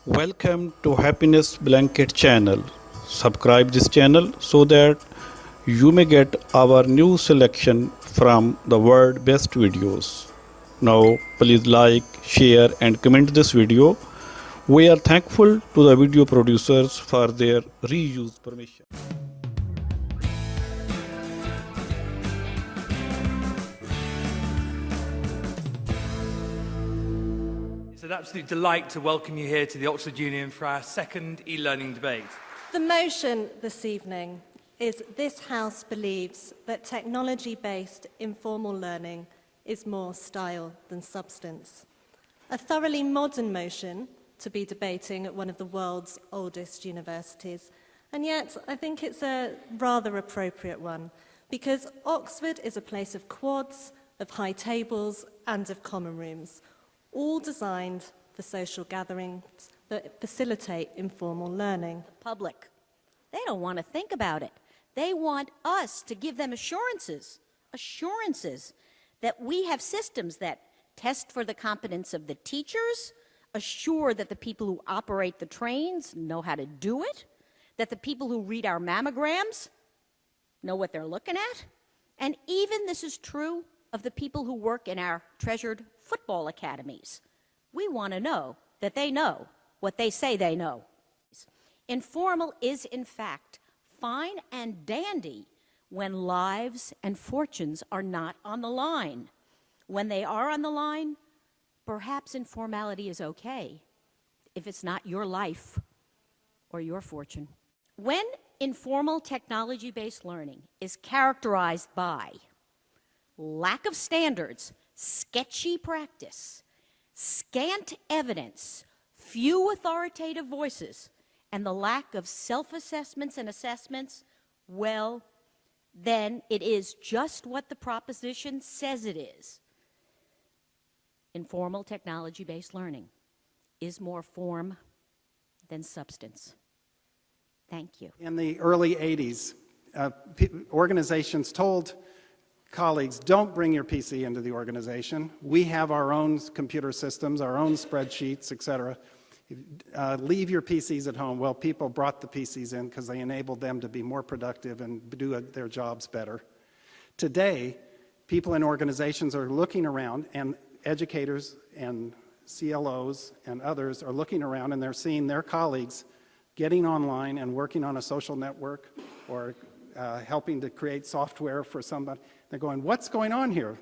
Welcome to Happiness Blanket channel. Subscribe this channel so that you may get our new selection from the world best videos. Now please like, share and comment this video. We are thankful to the video producers for their reuse permission. It's an absolute delight to welcome you here to the Oxford Union for our second e-learning debate. The motion this evening is this House believes that technology-based informal learning is more style than substance. A thoroughly modern motion to be debating at one of the world's oldest universities, and yet I think it's a rather appropriate one because Oxford is a place of quads, of high tables and of common rooms, all designed for social gatherings that facilitate informal learning. Public. They don't want to think about it. They want us to give them assurances that we have systems that test for the competence of the teachers, assure that the people who operate the trains know how to do it, that the people who read our mammograms know what they're looking at, and even this is true of the people who work in our treasured football academies. We want to know that they know what they say they know. Informal is, in fact, fine and dandy when lives and fortunes are not on the line. When they are on the line, perhaps informality is okay if it's not your life or your fortune. When informal technology-based learning is characterized by lack of standards, sketchy practice, scant evidence, few authoritative voices, and the lack of self-assessments and assessments, well, then it is just what the proposition says it is. Informal technology-based learning is more form than substance. Thank you. In the early 80s, organizations told colleagues, don't bring your PC into the organization. We have our own computer systems, our own spreadsheets, etc. Leave your PCs at home. Well, people brought the PCs in because they enabled them to be more productive and do their jobs better. Today, people in organizations are looking around, and educators and CLOs and others are looking around, and they're seeing their colleagues getting online and working on a social network or helping to create software for somebody. They're going, what's going on here?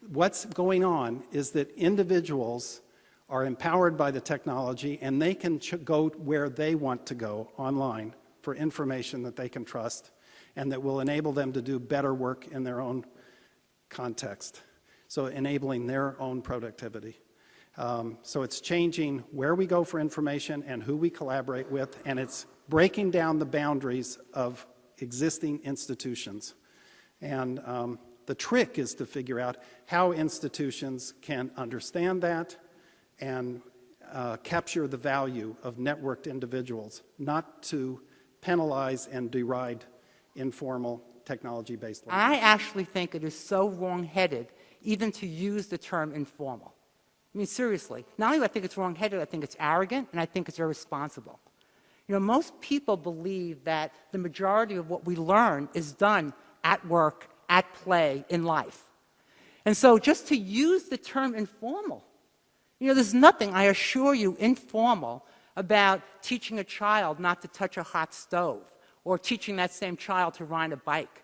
What's going on is that individuals are empowered by the technology and they can go where they want to go online for information that they can trust and that will enable them to do better work in their own context. So enabling their own productivity. So it's changing where we go for information and who we collaborate with, and it's breaking down the boundaries of existing institutions. And the trick is to figure out how institutions can understand that and capture the value of networked individuals, not to penalize and deride informal technology-based learning. I actually think it is so wrong-headed even to use the term informal. I mean, seriously, not only do I think it's wrong-headed, I think it's arrogant, and I think it's irresponsible. You know, most people believe that the majority of what we learn is done at work, at play, in life. And so just to use the term informal, you know, there's nothing, I assure you, informal about teaching a child not to touch a hot stove or teaching that same child to ride a bike.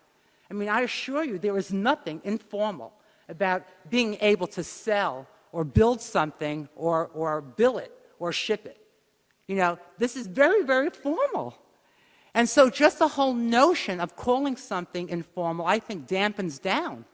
I mean, I assure you there is nothing informal about being able to sell or build something or bill it or ship it. You know, this is very, very formal. And so just the whole notion of calling something informal, I think, dampens down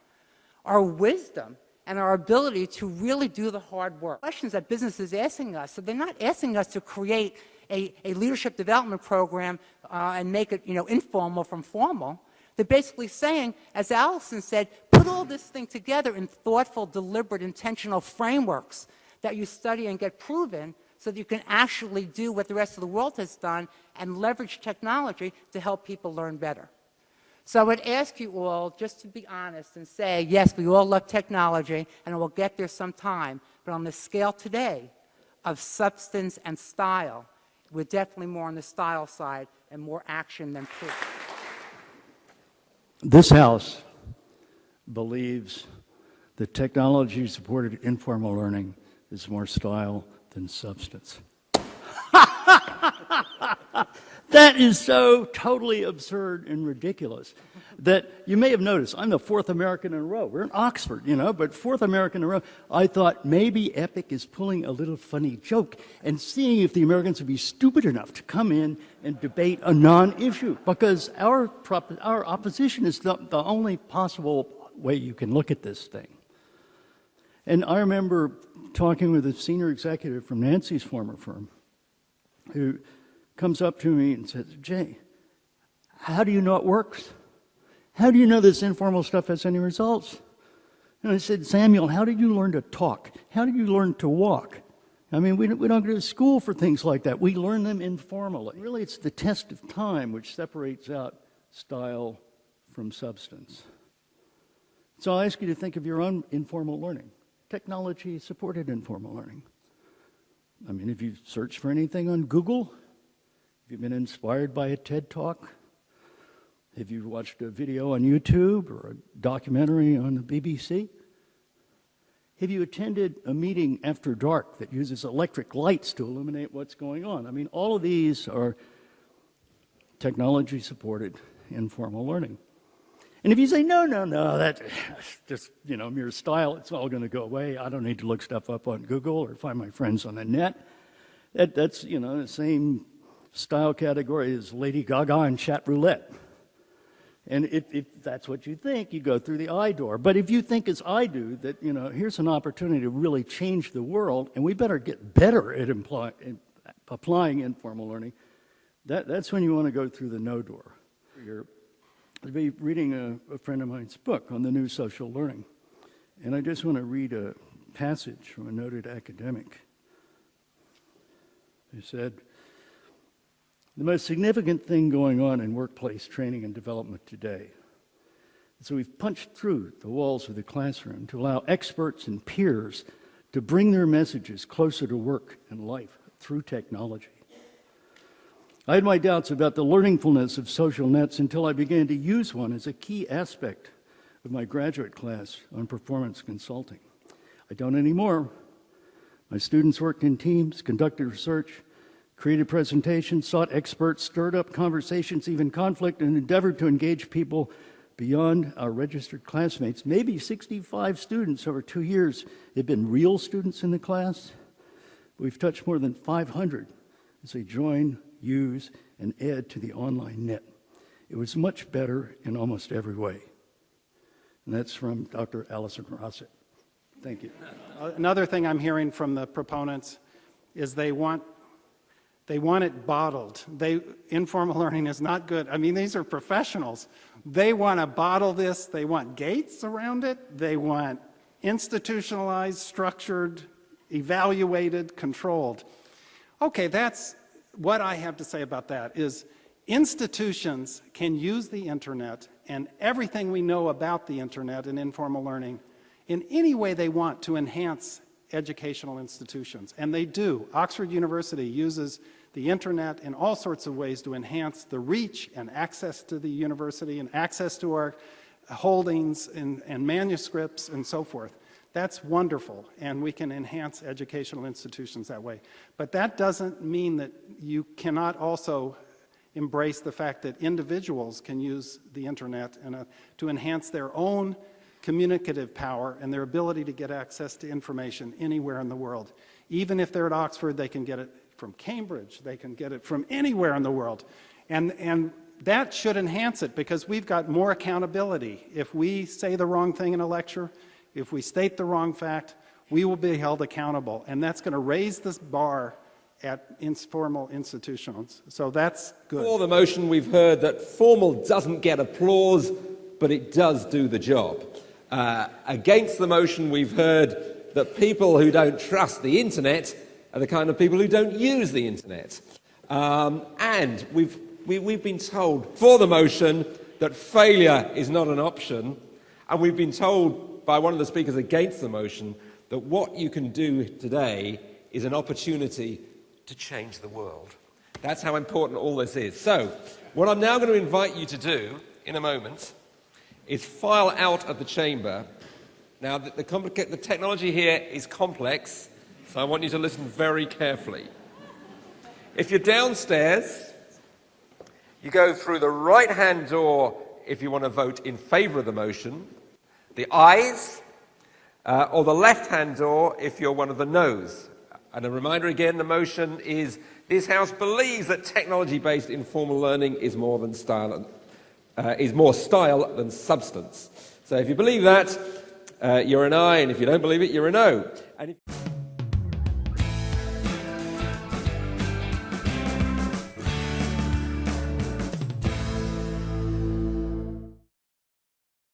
our wisdom and our ability to really do the hard work. Questions that business is asking us, so they're not asking us to create a leadership development program and make it, you know, informal from formal. They're basically saying, as Allison said, put all this thing together in thoughtful, deliberate, intentional frameworks that you study and get proven so that you can actually do what the rest of the world has done and leverage technology to help people learn better. So I would ask you all just to be honest and say, yes, we all love technology and we'll get there sometime, but on the scale today of substance and style. We're definitely more on the style side and more action than proof. This House believes that technology-supported informal learning is more style than substance. That is so totally absurd and ridiculous that you may have noticed I'm the fourth American in a row. We're in Oxford, you know, but fourth American in a row. I thought maybe EPIC is pulling a little funny joke and seeing if the Americans would be stupid enough to come in and debate a non-issue, because our opposition is the only possible way you can look at this thing. And I remember talking with a senior executive from Nancy's former firm who comes up to me and says, Jay, how do you know it works? How do you know this informal stuff has any results? And I said, Samuel, how did you learn to talk? How did you learn to walk? I mean, we don't go to school for things like that. We learn them informally. Really, it's the test of time which separates out style from substance. So I'll ask you to think of your own informal learning, technology-supported informal learning. I mean, if you search for anything on Google, have you been inspired by a TED Talk? Have you watched a video on YouTube or a documentary on the BBC? Have you attended a meeting after dark that uses electric lights to illuminate what's going on? I mean, all of these are technology-supported informal learning. And if you say, no, that's just, you know, mere style, it's all going to go away. I don't need to look stuff up on Google or find my friends on the net. That's, you know, the same style category as Lady Gaga and chat roulette. And if that's what you think, you go through the I door. But if you think, as I do, that, you know, here's an opportunity to really change the world, and we better get better at applying informal learning, that's when you want to go through the no door. I'll be reading a friend of mine's book on the new social learning. And I just want to read a passage from a noted academic who said, the most significant thing going on in workplace training and development today is that we've punched through the walls of the classroom to allow experts and peers to bring their messages closer to work and life through technology. I had my doubts about the learningfulness of social nets until I began to use one as a key aspect of my graduate class on performance consulting. I don't anymore. My students worked in teams, conducted research, created presentations, sought experts, stirred up conversations, even conflict, and endeavored to engage people beyond our registered classmates. Maybe 65 students over 2 years have been real students in the class. We've touched more than 500 as they join, use, and add to the online net. It was much better in almost every way. And that's from Dr. Allison Rossett. Thank you. Another thing I'm hearing from the proponents is they want it bottled. Informal learning is not good. I mean, these are professionals. They want to bottle this. They want gates around it. They want institutionalized, structured, evaluated, controlled. Okay, that's what I have to say about that is institutions can use the internet and everything we know about the internet and informal learning in any way they want to enhance educational institutions, and they do. Oxford University uses the internet in all sorts of ways to enhance the reach and access to the university and access to our holdings and manuscripts and so forth. That's wonderful, and we can enhance educational institutions that way. But that doesn't mean that you cannot also embrace the fact that individuals can use the internet to enhance their own communicative power and their ability to get access to information anywhere in the world. Even if they're at Oxford, they can get it from Cambridge, they can get it from anywhere in the world. And that should enhance it because we've got more accountability. If we say the wrong thing in a lecture, if we state the wrong fact, we will be held accountable. And that's going to raise this bar at informal institutions. So that's good. For the motion, we've heard that formal doesn't get applause, but it does do the job. Against the motion, we've heard that people who don't trust the internet are the kind of people who don't use the internet. And we've been told for the motion that failure is not an option, and we've been told by one of the speakers against the motion that what you can do today is an opportunity to change the world. That's how important all this is. So, what I'm now going to invite you to do in a moment is file out of the chamber. Now, the technology here is complex, so I want you to listen very carefully. If you're downstairs, you go through the right-hand door if you want to vote in favour of the motion, the ayes, or the left-hand door if you're one of the noes. And a reminder again, the motion is, this House believes that technology-based informal learning is more style than substance. So if you believe that, you're an aye, and if you don't believe it, you're a no. And if